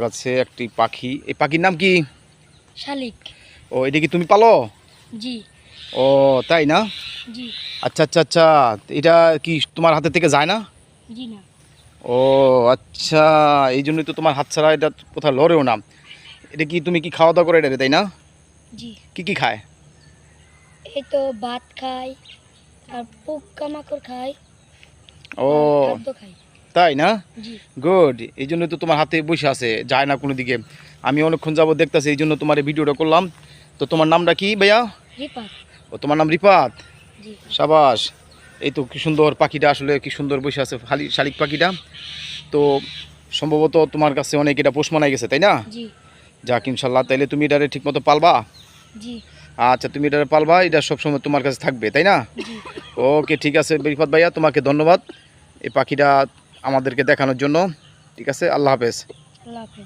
আছে একটি পাখি, এই পাখির নাম কি? শালিক। ও, এটা কি তুমি পালো? জি। ও তাই না? জি। আচ্ছা আচ্ছা আচ্ছা, এটা কি তোমার হাতে থেকে যায় না? জি না। ও আচ্ছা, এই জন্যই তো তোমার হাত ছাড়া এটা কোথাও লড়েও না। এটা কি তুমি কি খাওয়া দাওয়া করে এটা, তাই না? জি। কি কি খায়? এই তো ভাত খাই আর পোকামাকড় খাই ও আর খাদ্য খাই। তাই না? জি। গুড, এই জন্য তো তোমার হাতে বসে আছে, যায় না কোনো দিকে। আমি অনেকক্ষণ যাবত দেখতেছি, এই জন্য তোমার এই ভিডিওটা করলাম। তো তোমার নামটা কি ভাইয়া? রিপাত। ও, তোমার নাম রিপাত। জি। সাবাস। এই তো কি সুন্দর পাখিটা, আসলে কি সুন্দর বসে আছে শালিক পাখিটা। তো সম্ভবত তোমার কাছে অনেক এটা পোষ মানায় গেছে, তাই না? জি। যাক ইনশাল্লাহ, তাইলে তুমি এটারে ঠিক মতো পালবা। জি। আচ্ছা, তুমি এটারে পালবা, এটা সবসময় তোমার কাছে থাকবে, তাই না? জি। ওকে, ঠিক আছে রিফাত ভাইয়া, তোমাকে ধন্যবাদ এই পাখিটা আমাদেরকে দেখানোর জন্য। ঠিক আছে, আল্লাহ হাফেজ। আল্লাহ হাফেজ।